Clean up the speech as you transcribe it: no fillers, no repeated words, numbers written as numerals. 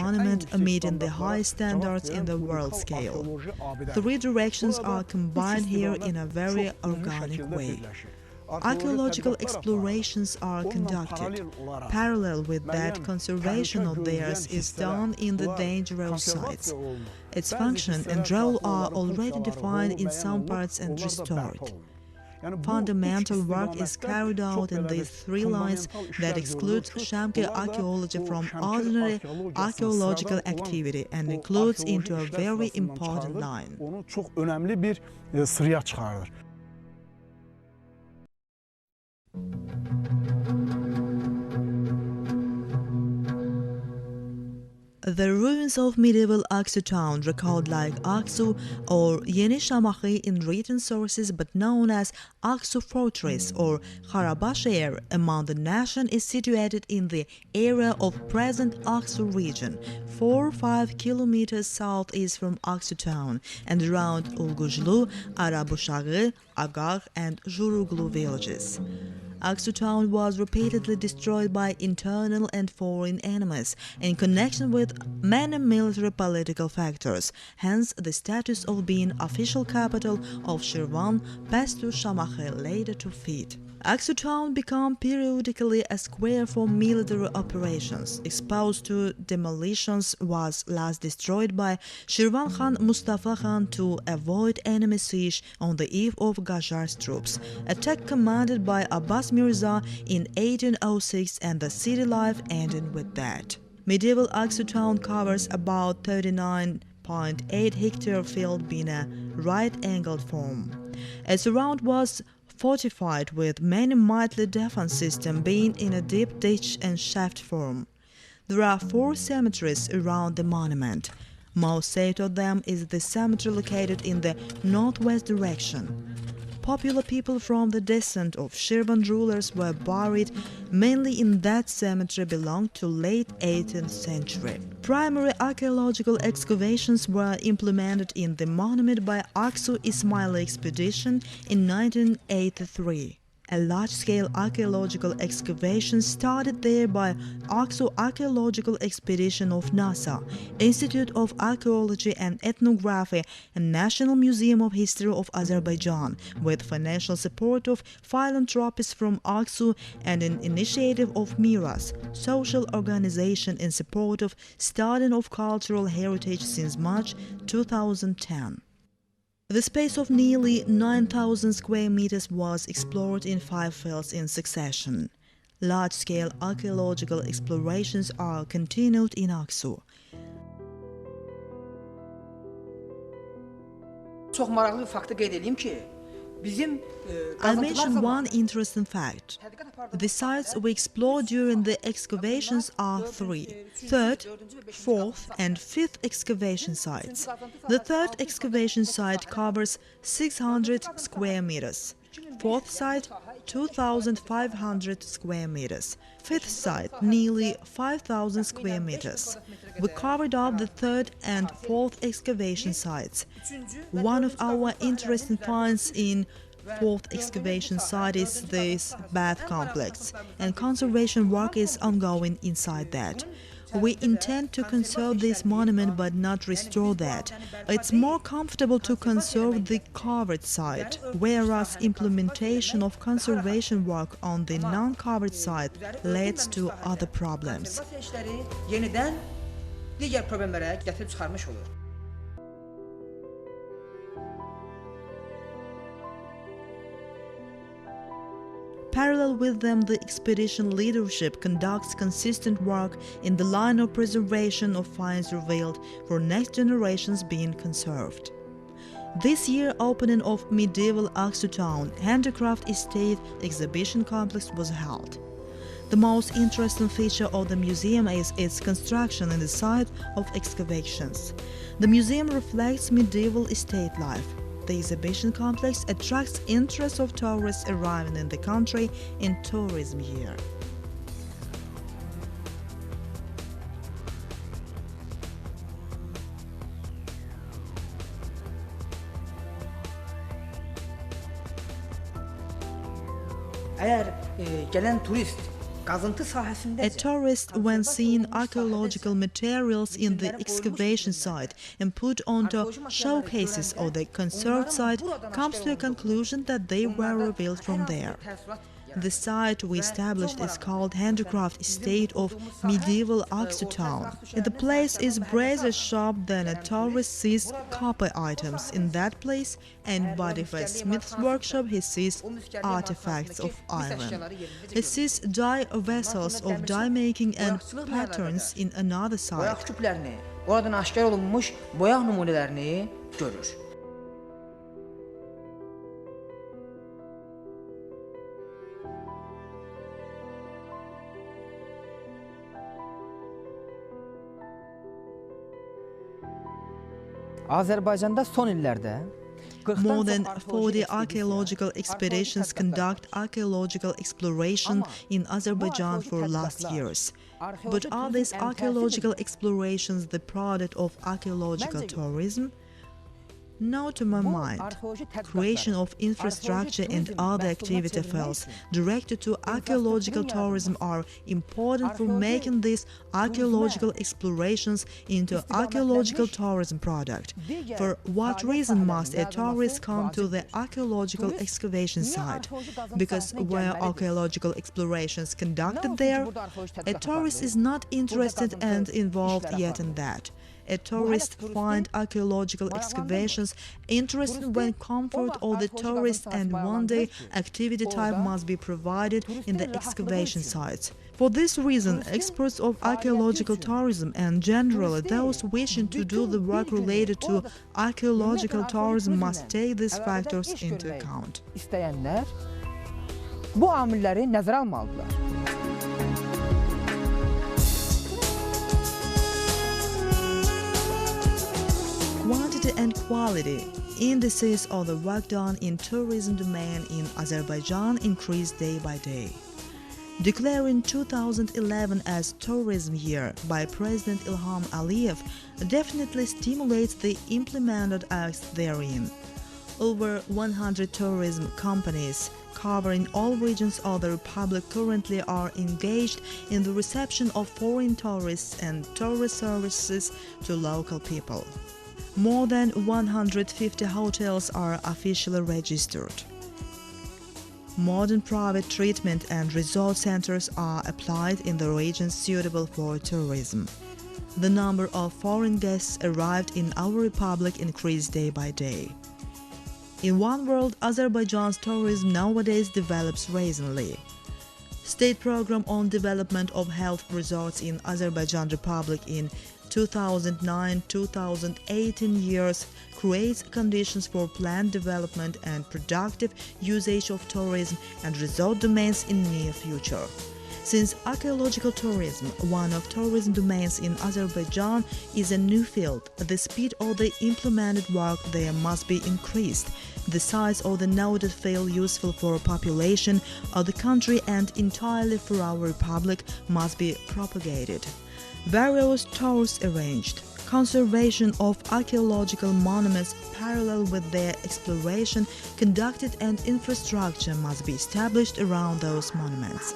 monument meeting the highest standards in the world scale. Three directions are combined here in a very organic way. Archaeological explorations are conducted. Parallel with that, conservation of theirs is done in the dangerous sites. Its function and role are already defined in some parts and restored. Fundamental work is carried out in these three lines that excludes Shamkir archaeology from ordinary archaeological activity and includes into a very important line. The ruins of medieval Aksu town, recalled like Aksu or Yeni Şamaxı in written sources but known as Aksu Fortress or Karabaşehir among the nation, is situated in the area of present Aksu region, 4-5 kilometers southeast from Aksu town and around Ulgujlu, Arabuşağı, Agağ and Juruglu villages. Aksu town was repeatedly destroyed by internal and foreign enemies in connection with many military political factors, hence the status of being official capital of Shirvan passed to Şamaxı later to Fid. Aksu town became periodically a square for military operations. Exposed to demolitions, was last destroyed by Shirvan Khan Mustafa Khan to avoid enemy siege on the eve of Qajar's troops. Attack commanded by Abbas Mirza in 1806 and the city life ending with that. Medieval Aksu town covers about 39.8 hectare field in a right-angled form. Its surround was fortified with many mighty defense systems being in a deep ditch and shaft form. There are 4 cemeteries around the monument. Most said of them is the cemetery located in the northwest direction. Popular people from the descent of Shirvan rulers were buried mainly in that cemetery belonged to late 18th century. Primary archaeological excavations were implemented in the monument by Aksu Ismaili expedition in 1983. A large-scale archaeological excavation started there by Aksu Archaeological Expedition of NASA, Institute of Archaeology and Ethnography, and National Museum of History of Azerbaijan, with financial support of philanthropists from Aksu and an initiative of Miras, social organization in support of studying of cultural heritage since March 2010. The space of nearly 9,000 square meters was explored in 5 fields in succession. Large-scale archaeological explorations are continued in Aksu. I'll mention one interesting fact. The sites we explored during the excavations are 3: 3rd, 4th and 5th excavation sites. The 3rd excavation site covers 600 square meters. 4th site 2,500 square meters. 5th site nearly 5,000 square meters. We covered up the 3rd and 4th excavation sites. One of our interesting finds in 4th excavation site is this bath complex, and conservation work is ongoing inside that. We intend to conserve this monument but not restore that. It's more comfortable to conserve the covered site, whereas implementation of conservation work on the non-covered site leads to other problems. Parallel with them, the expedition leadership conducts consistent work in the line of preservation of finds revealed for next generations being conserved. This year, opening of medieval Aksu town handicraft estate exhibition complex was held. The most interesting feature of the museum is its construction in the site of excavations. The museum reflects medieval estate life. The exhibition complex attracts interest of tourists arriving in the country in tourism year. Eğer gelen turist A tourist, when seeing archaeological materials in the excavation site and put onto showcases or the conserved site, comes to a conclusion that they were revealed from there. The site we established is called Handicraft Estate of Medieval Aksu Town. In the place is brazier shop, then a tourist sees copper items in that place, and but if a smith's workshop he sees artifacts of iron. He sees dye vessels of dye making and patterns in another site. Oradan aşkar olunmuş boyaq nümunələrini görür. Azərbaycanda son illərdə more than 40 archaeological expeditions conduct archaeological exploration in Azerbaijan for last years. But are these archaeological explorations the product of archaeological tourism? No, to my mind. Creation of infrastructure and other activity fields directed to archaeological tourism are important for making these archaeological explorations into archaeological tourism product. For what reason must a tourist come to the archaeological excavation site? Because were archaeological explorations conducted there? A tourist is not interested and involved yet in that. A tourist finds archaeological excavations interesting when comfort of the tourist and one-day activity type must be provided in the excavation sites. For this reason, experts of archaeological tourism and generally those wishing to do the work related to archaeological tourism must take these factors into account. Bu amilləri nəzərə almalıdırlar. Quantity and quality indices of the work done in tourism domain in Azerbaijan increase day by day. Declaring 2011 as Tourism Year by President Ilham Aliyev definitely stimulates the implemented acts therein. Over 100 tourism companies covering all regions of the Republic currently are engaged in the reception of foreign tourists and tourist services to local people. More than 150 hotels are officially registered. Modern private treatment and resort centers are applied in the regions suitable for tourism. The number of foreign guests arrived in our republic increased day by day. In one word, Azerbaijan's tourism nowadays develops recently. State Program on Development of Health Resorts in Azerbaijan Republic in 2009-2018 years creates conditions for planned development and productive usage of tourism and resort domains in near future. Since archaeological tourism, one of tourism domains in Azerbaijan, is a new field, the speed of the implemented work there must be increased. The size of the noted field useful for population of the country and entirely for our republic must be propagated. Various tours arranged. Conservation of archaeological monuments parallel with their exploration conducted and infrastructure must be established around those monuments.